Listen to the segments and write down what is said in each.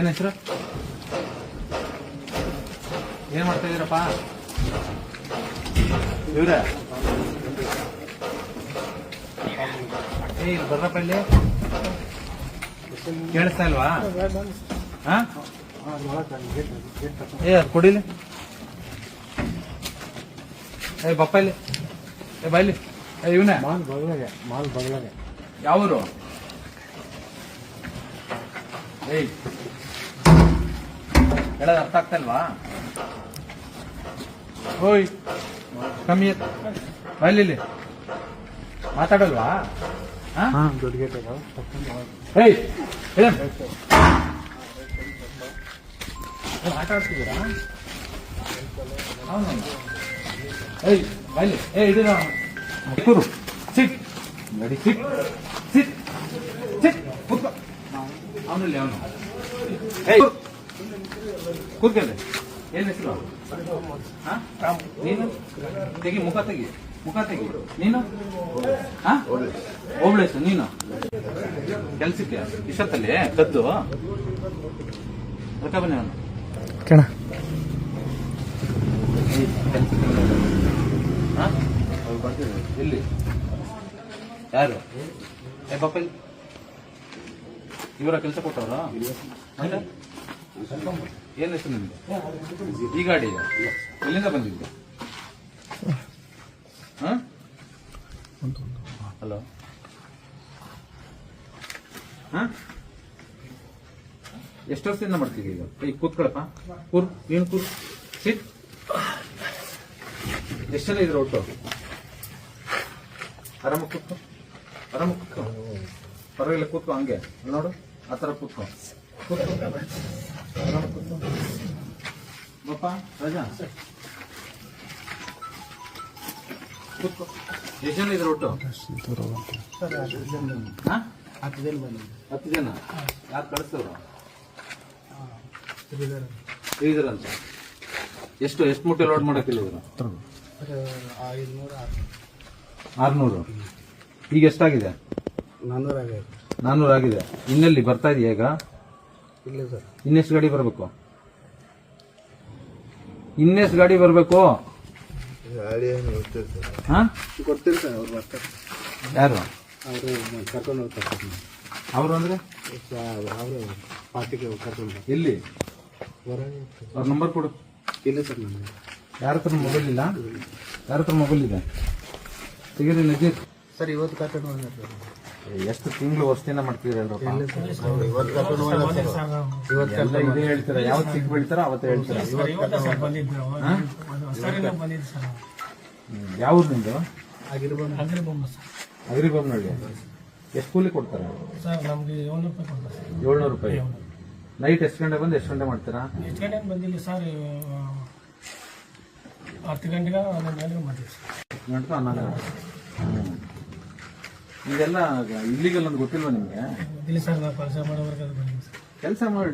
ಹೆಸರು? ಏನ್ ಮಾಡ್ತಾ ಇದೀರಪ್ಪ ಇವ್ರ? ಇಲ್ಲಿ ಬರ್ರಪ್ಪ, ಇಲ್ಲಿ ಕೇಳಿಸ್ತಾ ಇಲ್ವಾ? ಏ ಅದು ಕೊಡಿಲಿ. ಏ ಬಪ್ಪ ಇಲ್ಲಿ, ಏ ಬಾ ಇಲ್ಲಿ. ಏ ಇವನೇ ಮಾಲ್ ಬಗ್ಲಾಗೆ. ಯಾವರು? ಏಯ್ ಹೇಳೋದು ಅರ್ಥ ಆಗ್ತಾ ಇಲ್ವಾ? ಓಯ್ ಕಮ್ಮಿ ಬೈಲಿ, ಮಾತಾಡಲ್ವಾ? ದೊಡ್ಡ ಗೇಟ್ ಏಯ್ ಹೇಳ, ಆಟ ಆಡ್ತಿದ್ದೀರಾ? ಅವನು ಏಯ್ ಬೈಲಿ. ಏ ಇದು ಕೂರು, ಸಿಟ್ ನಡಿ, ಸಿಟ್ ಸಿಟ್ ಸಿಟ್ ಕೂತ್ಕೋ. ಅವನಲ್ಲಿ ಅವನು ಏಯ್ ಕೂತ್ಕೊಂಡೆ. ಏನ್ ಹೆಸರು? ನೀನು ತೆಗಿ, ಮುಖ ತೆಗಿ, ಮುಖ ತೆಗಿ. ನೀನು ಓಬ್ಳೇಶ್, ನೀನು ಕೆಲ್ಸಕ್ಕೆ ಇಷ್ಟೊತ್ತಲ್ಲಿ ಕದ್ದು ರೊಕ್ಕ ಬನ್ನಿ. ಅವನು ಎಲ್ಲಿ? ಯಾರು? ಏ ಬಾಪ, ಇವರ ಕೆಲಸ ಕೊಟ್ಟವ್ರ? ಏನ್ ಹೆಸರು ನಿಮ್ಗೆ? ಈ ಗಾಡಿ ಎಲ್ಲಿಂದ ಬಂದಿದ್ದೆ? ಹಲೋ, ಎಷ್ಟು ವರ್ಷದಿಂದ ಮಾಡ್ತೀವಿ ಈಗ? ಈಗ ಕೂತ್ಕೊಳಪ್ಪ, ಕೂರ್. ಏನು ಕೂರ್, ಸಿಟ್. ಎಷ್ಟು ಜನ ಇದ್ರು ಒಟ್ಟು? ಆರಾಮ ಕೂತ್ಕೊ, ಆರಾಮ ಕೂತ್ಕೊ, ಪರವಾಗಿಲ್ಲ ಕೂತ್ಕೊ. ಹಂಗೆ ನೋಡು, ಆ ಥರ ಕೂತ್ಕೊ, ಕೂತ್ಕೊ, ಆರಾಮ ಕೂತ್ಕೊ. ಬಪ್ಪ ರಜಾ ಕೂತ್ಕೊ. ಎಷ್ಟು ಜನ ಇದ್ರು ಒಟ್ಟು? 10 ಜನ ಬಂದಿದ್ದೆ. 10 ಜನ. ಯಾರು ಕಳಿಸ್ತವ್ರು? ಇದ್ರಂತ. ಎಷ್ಟು ಮೂಟೆ ಲೋಡ್ ಮಾಡಕ್ಕಿಲ್ಲ? 600. ಈಗ ಎಷ್ಟಾಗಿದೆ? 400 ಆಗಿದೆ. ಇನ್ನೆಲ್ಲಿ ಬರ್ತಾ ಇದೆಯಾ ಈಗ? ಇಲ್ಲ ಸರ್. ಇನ್ನೆಷ್ಟು ಗಾಡಿ ಬರಬೇಕು? ಇನ್ನೆಷ್ಟು ಗಾಡಿ ಬರಬೇಕು? ಕೊಡ್ತೀರಿ ಸರ್, ಅವ್ರು ಬರ್ತಾರೆ. ಯಾರು ಅವರು ಕರ್ಕೊಂಡು ಹೋಗ್ತಾರೆ. ಅವರು ಅಂದ್ರೆ ಅವರು ಪಾರ್ಟಿಗೆ ಕರ್ಕೊಂಡು ಎಲ್ಲಿ? ಹೊರಗೆ. ಅವ್ರ ನಂಬರ್ ಕೊಡು. ಇಲ್ಲ ಸರ್, ನನಗೆ ಯಾರ ಹತ್ರ ಮೊಬೈಲ್ ಇಲ್ಲ? ಯಾರ ಹತ್ರ ಮೊಬೈಲ್ ಇದೆ? ತೆಗೀರಿ ನಜೀರ್. ಸರ್ ಇವತ್ತು ಕರ್ಕೊಂಡು ಹೋಗಿಲ್ಲ ಸರ್. ಎಷ್ಟು ತಿಂಗಳು ವರ್ಷದಿಂದ ಮಾಡ್ತೀರ? ಇವತ್ತು ಕರ್ಕೊಂಡು ಹೋಗಿಲ್ಲ ಸರ್. ಇವತ್ತು ಇದೇ ಹೇಳ್ತೀರಾ? ಯಾವತ್ತು ಸಿಗ್ ಬೀಳ್ತಾರ ಅವತ್ತು ಹೇಳ್ತೀರಾ? ಯಾವ ಊರು ನಿಮ್ದು? ಅಗ್ರಿಬೊಮ್ಮನಹಳ್ಳಿ. ಎಷ್ಟು ಕೂಲಿ ಕೊಡ್ತಾರೆ? 700 ರೂಪಾಯಿ. ನೈಟ್ ಎಷ್ಟು ಗಂಟೆ ಬಂದು ಎಷ್ಟು ಗಂಟೆ ಮಾಡ್ತೀರಾ? ಎಷ್ಟು ಗಂಟೆ ಬಂದಿಲ್ಲ ಸರ್, 10 ಗಂಟೆಗೆ 11 ಗಂಟೆಗೆ ಮಾಡ್ತೀವಿ ಸರ್. 10 ಗಂಟೆ 11 ಗಂಟೆ. ಇದೆಲ್ಲ ಇಲ್ಲಿಗಲ್ ಅಂತ ಗೊತ್ತಿಲ್ವಾ ನಿಮಗೆ? ಇಲ್ಲ ಸರ್, ನಾವು ಕೆಲಸ ಮಾಡೋವರೆಗೆ ಅದು ಬಂದಿಲ್ಲ ಸರ್. ಕೆಲಸ ಮಾಡಿ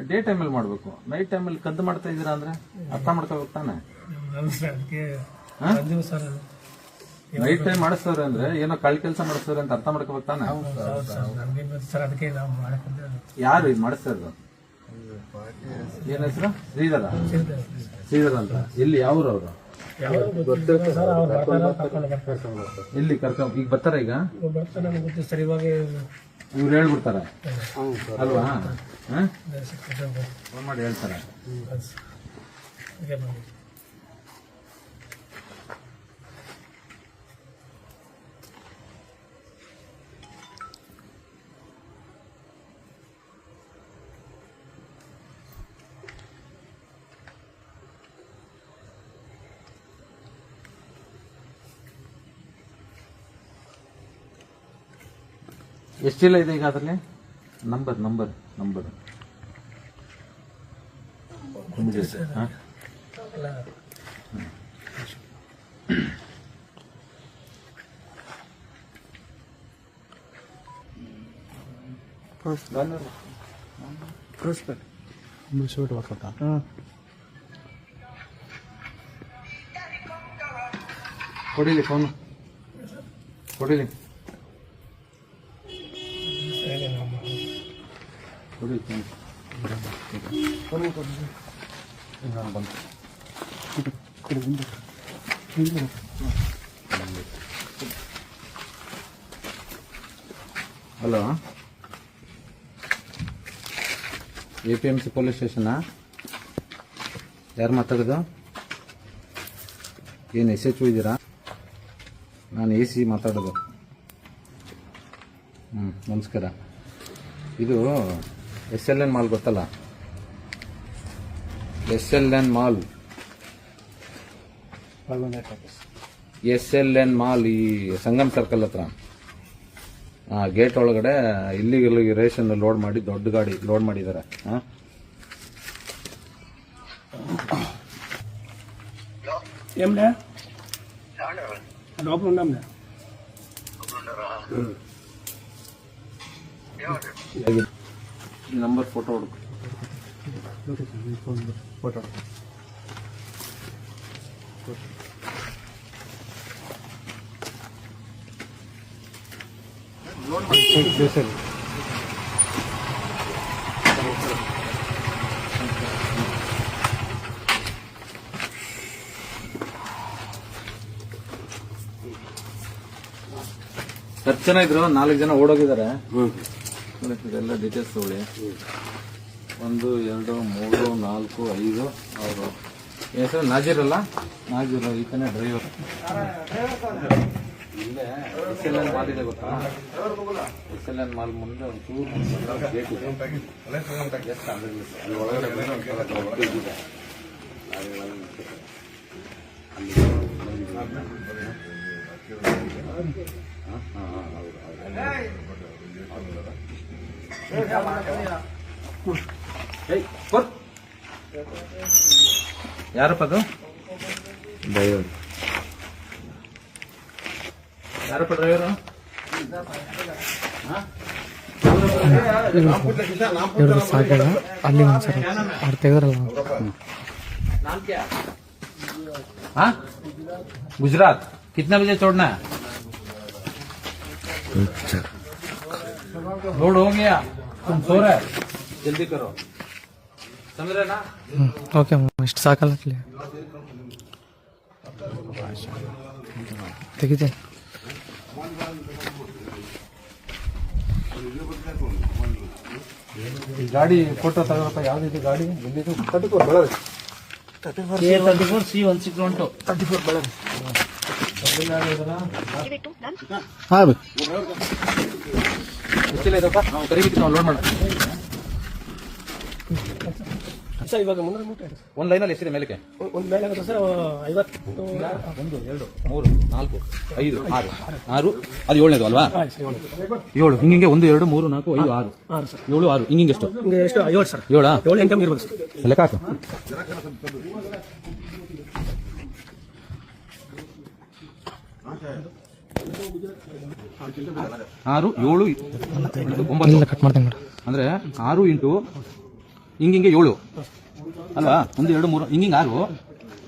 ಡೇ ಟೈಮಲ್ಲಿ ಮಾಡಬೇಕು. ನೈಟ್ ಟೈಮಲ್ಲಿ ಕದ್ದು ಮಾಡ್ತಾ ಇದ್ದೀರಾ ಅಂದ್ರೆ ಅರ್ಥ ಮಾಡ್ಕೋಬೇಕು ತಾನೆ? ಸರ್ ಅದಕ್ಕೆ ಬಂದಿಲ್ಲ ಸರ್. ನೈಟ್ ಟೈಮ್ ಮಾಡಿಸ್ತವ್ರೆ ಅಂದ್ರೆ ಏನೋ ಕಳ್ಳ ಕೆಲಸ ಮಾಡಿಸ್ತವ್ರೆ ಅಂತ ಅರ್ಥ ಮಾಡ್ಕೋಬೇಕು ತಾನೆ? ನಮ್ಗೆ ಸರ್ ಅದಕ್ಕೆ ನಾವು ಮಾಡಕ್ಕೆ. ಯಾರು ಇದು ಮಾಡಿಸ್ತಾ ಇರೋದು? ಏನ್ ಹೆಸರು? ಶ್ರೀಧರ. ಶ್ರೀಧರ ಅಂತ. ಎಲ್ಲಿ? ಯಾವ್ರು ಅವರು? ಎಲ್ಲಿ ಕರ್ಕೊಂಡ್ ಈಗ ಬರ್ತಾರ? ಈಗ ಬರ್ತಾರೆ ನನಗೆ ಗೊತ್ತಿಲ್ಲ ಸರ್. ಇವಾಗ ಇವ್ರು ಹೇಳ್ಬಿಡ್ತಾರ ಅಲ್ವಾ? ಫೋನ್ ಮಾಡಿ ಹೇಳ್ತಾರೆ. ಎಷ್ಟು ಚೀಲ ಇದೆ ಈಗ ಅದರಲ್ಲಿ? ನಂಬರ್ ಕೊಡಿಲಿ, ಫೋನು ಕೊಡಿಲಿ. ಕೊಡಿ. ನಾನು ಬಂತು. ಹಲೋ, APMC ಪೊಲೀಸ್ ಸ್ಟೇಷನಾ? ಯಾರು ಮಾತಾಡೋದು? ಏನು SHO ಇದ್ದೀರಾ? ನಾನು AC ಮಾತಾಡೋದು. ನಮಸ್ಕಾರ. ಇದು SLN ಮಾಲ್ ಗೊತ್ತಲ್ಲ? SLN ಮಾಲ್, SLN ಮಾಲ್ ಈ ಸಂಗಮ್ ಸರ್ಕಲ್ ಹತ್ರ ಗೇಟ್ ಒಳಗಡೆ ಇಲ್ಲಿಗೆ ರೇಷನ್ ಲೋಡ್ ಮಾಡಿ ದೊಡ್ಡ ಗಾಡಿ ಲೋಡ್ ಮಾಡಿದ್ದಾರೆ. ನಂಬರ್ ಫೋಟೋ ಹುಡುಕು. ಫೋಟೋ ಹತ್ತು ಜನ ಇದ್ರು, 4 ಜನ ಓಡೋಗಿದ್ದಾರೆ. ಇದೆಲ್ಲ ಡೀಟೇಲ್ಸ್ ತಗೊಳ್ಳಿ. 1 2 3 4 5 ಅವರು ಹೆಸರು ನಾಜೀರ್ ಅಲ್ಲ? ನಾಜೀರ್ ಈತನೇ ಡ್ರೈವರ್. ಇಲ್ಲೇ SLN ಮಾಲ್ ಇದೆ ಗೊತ್ತಾ? SLN ಮಾಲ್ ಮುಂದೆ ಒಂದು ಚೂರು ಗೇಟ್ ಇದೆ. ಅಲ್ಲಿ ಒಳಗಡೆ ಯಾರಪ್ಪ ಅದು? ಡ್ರೈವರ್. ಯಾರಪ್ಪ ಡ್ರೈವರು? ಇವ್ರದ್ದು ಸಾಕಾಗ ಅಲ್ಲಿ ಒಂದ್ಸಲ ಅವ್ರು ತೆಗೆದ್ರಲ್ಲ. हाँ गुजरात कितना बजे छोड़ना है? लोड हो गया, तुम सो रहे, जल्दी करो, समझ रहे ना? ಓಕೆ ಇಷ್ಟು ಸಾಕಲ್ಲ ತೆಗಿತೇನೆ. ಈ ಗಾಡಿ ಫೋಟೋ ತಗೋಪ್ಪ. ಯಾವ್ದಿದೆ ಗಾಡಿ? ಎಲ್ಲಿದು? 34 Bellary. A34C161 34 Bellary. ಹಾಂ ಗೊತ್ತಿಲ್ಲ ಇದಪ್ಪ. ನಾವು ಕರಿಬಿಟ್ಟು ನಾವು ಲೋಡ್ ಮಾಡೋಣ. ಸರ್ ಇವಾಗ 300 ಮೂಟೆ ಒಂದು ಲೈನಲ್ಲಿ ಎಷ್ಟಿದೆ ಮೇಲಕ್ಕೆ? ಒಂದು ಮೇಲೆ ಆಗುತ್ತೆ ಸರ್ 50. 1 2 3 4 5 6 6 ಅದು 7ನೇದು ಅಲ್ವಾ? 7 ಹಿಂಗೆ 1 2 3 4 5 6 6 ಸರ್ 7 6 ಹಿಂಗೆ ಎಷ್ಟು? ಹಿಂಗೆ ಎಷ್ಟು 7 ಸರ್ 7 7 8 ಇರ್ಬೋದು ಸರ್. ಲೆಕ್ಕ ಹಾಕು. ಆರು 7 9 ಕಟ್ ಮಾಡ್ತೇನೆ ನೋಡಿ. ಅಂದ್ರೆ 6 ಇಂಟು ಹಿಂಗಿಂಗೆ 7 ಅಲ್ವಾ? 1 2 3 ಹಿಂಗಿಂಗೆ 6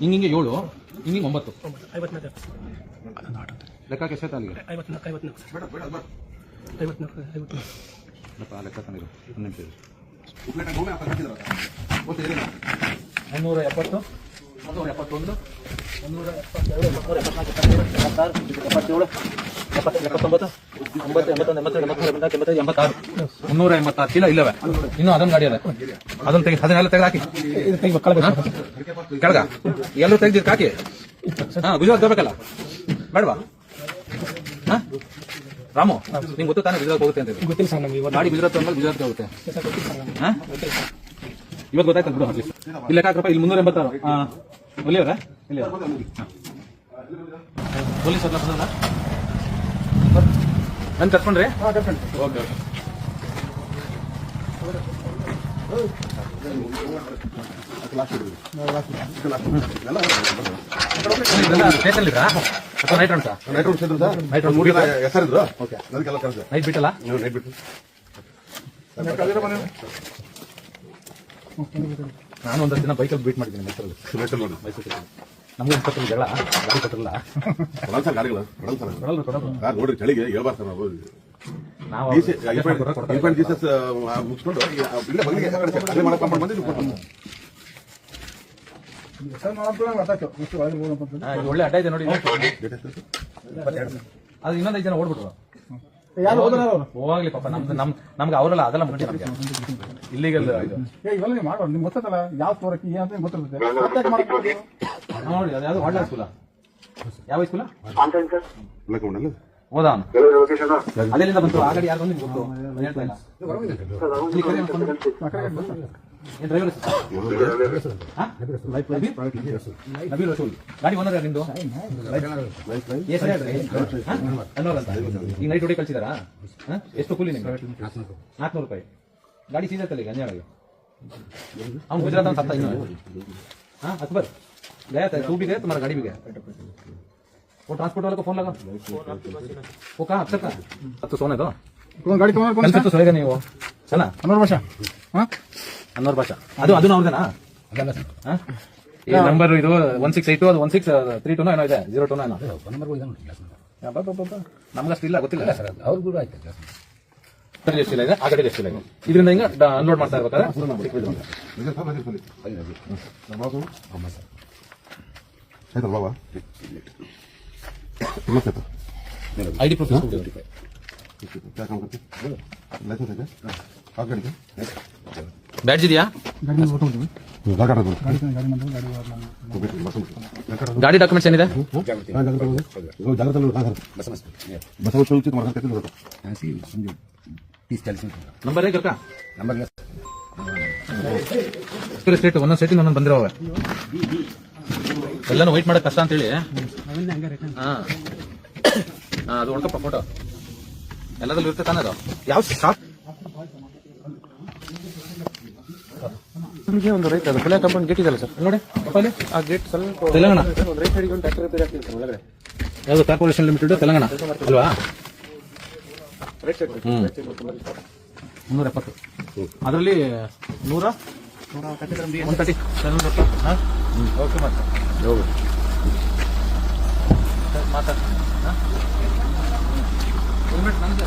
ಹಿಂಗಿಂಗೆ 7 ಹಿಂಗಿಂಗೆ 9. 54 ಲೆಕ್ಕಕ್ಕೆ ಎಷ್ಟಾಯ್ತು ಅಲ್ಲಿಗೆ? 54 ಲೆಕ್ಕ ತಂದಿರು 370 371 386 ಚೀಲ ಇಲ್ಲವೆ. ಇನ್ನು ಅದೊಂದು ಗಾಡಿ ಅದ, ಅದನ್ನ ತೆಗಿ, ಅದನ್ನೆಲ್ಲ ತೆಗೆದು ಹಾಕಿ ಕೆಳಗ ಎಲ್ಲರೂ ತೆಗ್ದಿದ್ದು ಹಾಕಿ. ಗುಜರಾತ್ ಹೋಗ್ಬೇಕಲ್ಲ, ಬೇಡವಾ? ರಾಮು ನಿಂಗೆ ಗೊತ್ತು ತಾನೇ ಗುಜರಾತ್ ಹೋಗುತ್ತೆ ಅಂತ? ಗೊತ್ತಿಲ್ಲ ಸರ್ ನಮಗೆ ಗಾಡಿ ಗುಜರಾತ್ ಅಂದ್ಮೇಲೆ ಗುಜರಾತ್ ಹೋಗುತ್ತೆ. ಇವತ್ತು ಗೊತ್ತಾಯ್ತು ಬಿಡು. ಇಲ್ಲಿ ಲೆಕ್ಕ ಹಾಕ್ರಪ್ಪ. ಇಲ್ಲಿ 386 ಒಲಿಯವರ ಇಲ್ಲಿ ಪೊಲೀಸ್ ಹತ್ರ ಬಂದಲ್ಲ ನಾನು ಕರ್ಕೊಂಡ್ರಿ? ಓಕೆ ಸ್ಟೇಷನ್ಲಿದ್ರಾ ಅಥವಾ ನೈಟ್ ರೌಂಡ್ಸಾ? ನೈಟ್ ರೌಂಡ್ಸ್ ಇದ್ರು ಸರ್. ನೈಟ್ ರೌಂಡ್ ಹೆಸರಿದ್ರು. ಓಕೆ. ಅದಕ್ಕೆಲ್ಲ ಕರೆದ ನೈಟ್ ಬಿಟ್ಟಲ್ಲ? ನೈಟ್ ಬಿಟ್ಟು ನಾನು ಒಂದಷ್ಟು ದಿನ ಬೈಕಲ್ಲಿ ಬೀಟ್ ಮಾಡಿದ್ದೀನಿ ಮೈಸೂರಲ್ಲಿ. ಮೈಸೂರು ನಮ್ಗೆ ಇಪ್ಪತ್ತೊಂದು ಜಗಳ ಗಾಡಿ ಕೊಟ್ಟಿರಲ್ಲ. ಗಾಡಿಗಳು ಕೊಡಲ್ರು ನೋಡ್ರಿ ಚಳಿಗೆ ಹೇಳ್ಬಾರ್ದು ಸರ್ ನಾವು. ನಾವು ಜೀಸಸ್ ಮುಗಿಸ್ಕೊಂಡು ಇಲ್ಲೇ ಬಂದಿಗೆ ಅಲ್ಲೇ ಮಾಡಕ್ ಕಂಪ್ಲೇಂಟ್ ಬಂದು ನೀವು ಕೊಟ್ಟು ಇದು ಒಳ್ಳೆ ಅಡ್ಡ ಇದೆ ನೋಡಿ ಅದು ಇನ್ನೊಂದು 5 ಜನ ಓಡ್ಬಿಟ್ರು ಯಾರು ಹೋದ್ರ ಹೋಗ್ಲಿ ಪಾಪ ನಮ್ಗೆ ಅವರಲ್ಲ ಅದೆಲ್ಲ ಮುಖ್ಯ ನಮ್ಗೆ ಇಲ್ಲಿಗಲ್ ಇದು ಇವೆಲ್ಲ ನೀವು ಮಾಡೋದು ನಿಮ್ಗೆ ಗೊತ್ತಲ್ಲ ಯಾವ ಸ್ಟೋರಕ್ಕೆ ಏನಂತ ಗೊತ್ತಿರುತ್ತೆ ನೋಡಿ ಅದು ಯಾವ್ದು ವಾಡ್ಲಾ ಸ್ಕೂಲ ಯಾವ ಸ್ಕೂಲ ಲಕ್ಕಮಣ್ಣಲ್ಲ ಹೋದ ಅವನು ಅಲ್ಲೆಲ್ಲಿಂದ ಬಂತು ಆ ಗಾಡಿ ಯಾರು ಬಂದು ನಿಮ್ಗೆ ಗೊತ್ತು ನಾನು ಹೇಳ್ತಾ ಇಲ್ಲ ಈ ಕಡೆ ಒಂದು ಏನ್ ಡ್ರೈವರ್ ನಬೀಲ್ ರಸೂಲ್ ಗಾಡಿ ಓನರ್ ಯಾರು ನಿಂದು ಅನ್ನೋರ್ ಅಂತ ಈಗ ನೈಟ್ ಡ್ಯೂಟಿ ಕಳ್ಸಿದಾರಾ ಎಷ್ಟು ಕೂಲಿ ನಿಮ್ಗೆ 400 ರೂಪಾಯಿ ಗಾಡಿ ಸೀಸ್ ಆಯ್ತಲ್ಲ ಈಗ ಅಂಜಾಳಿಗೆ ಅವ್ನು ಗುಜರಾತ್ ಅಂತ ಸತ್ತ ಇನ್ನು अकबर गया था तू भी गया तुम्हारा गाड़ी भी गया वो ट्रांसपोर्ट वाले को फोन लगा वो कहाँ अक्सर का अब तो सोने दो ಗಾಡಿ कल से तो सोएगा नहीं वो चला ಅನ್ವರ್ ಭಾಷಾ ಅನ್ನೋರ್ ಭಾಷಾ ಅದು ಅವ್ರದೇನಾ ಈ ನಂಬರ್ ಇದು 1682 ಅದು 1632 ಏನೋ ಇದೆ 02 ಏನೋ ನಮ್ಗಷ್ಟು ಇಲ್ಲ ಗೊತ್ತಿಲ್ಲ ಅವ್ರಿಗೂ ಆಯ್ತು ಎಷ್ಟಿಲ್ಲ ಇದೆ ಆ ಕಡೆ ಎಷ್ಟಿಲ್ಲ ಇದೆ ಇದರಿಂದ ಹಿಂಗ ಅನ್ಲೋಡ್ ಮಾಡ್ತಾ ಇರ್ಬೇಕಾದ್ರೆ ಆಯ್ತಲ್ಲ ಬಾಬಾ ಐಡಿ ಪ್ರೂಫ್ क्या काम करते लाइसेंस है क्या आप गाड़ी का ಬ್ಯಾಡ್ಜ್ ಇದೆಯಾ ಗಾಡಿ ಡಾಕ್ಯುಮೆಂಟ್ಸ್ ಏನಿದೆ ನಂಬರ್ ಹೇಗೆ ಸ್ಟೇಟ್ ಒಂದೊಂದು ಸೈಟಿಂಗ್ ಒಂದೊಂದು ಬಂದಿರೋ ಎಲ್ಲಾನು ವೈಟ್ ಮಾಡಕ್ ಕಷ್ಟ ಅಂತೇಳಿ ಅದು ಹೊಡ್ಕಪ್ಪ ಫೋಟೋ ಎಲ್ಲದಲ್ಲೂ ಇರುತ್ತೆ ತಾನೇ ಅದು ಯಾವ ಶಾಪ್ ಒಂದು ರೈಟ್ ಅದು ಪುಣ್ಯ ಕಂಪೌಂಡ್ ಗೇಟ್ ಇದೆಯಲ್ಲ ಸರ್ ನೋಡಿ ಆ ಗೇಟ್ ಸ್ವಲ್ಪ ತೆಲಂಗಾಣ ಒಂದು ರೈಟ್ ಸೈಡ್ಗೆ ಒಂದು ಟ್ರ್ಯಾಕ್ಟರ್ ರಿಪೇರಿ ಆಗ್ತಿದೆ ಸರ್ ಒಳಗಡೆ ಯಾವುದು ಕಾರ್ಪೊರೇಷನ್ ಲಿಮಿಟೆಡ್ ತೆಲಂಗಾಣ ಅಲ್ವಾ ರೈಟ್ ಸೈಡ್ 370 ಅದರಲ್ಲಿ 130 ಓಕೆ ಮಾತಾಡ ಹೆಲ್ಮೆಟ್ ನಂದು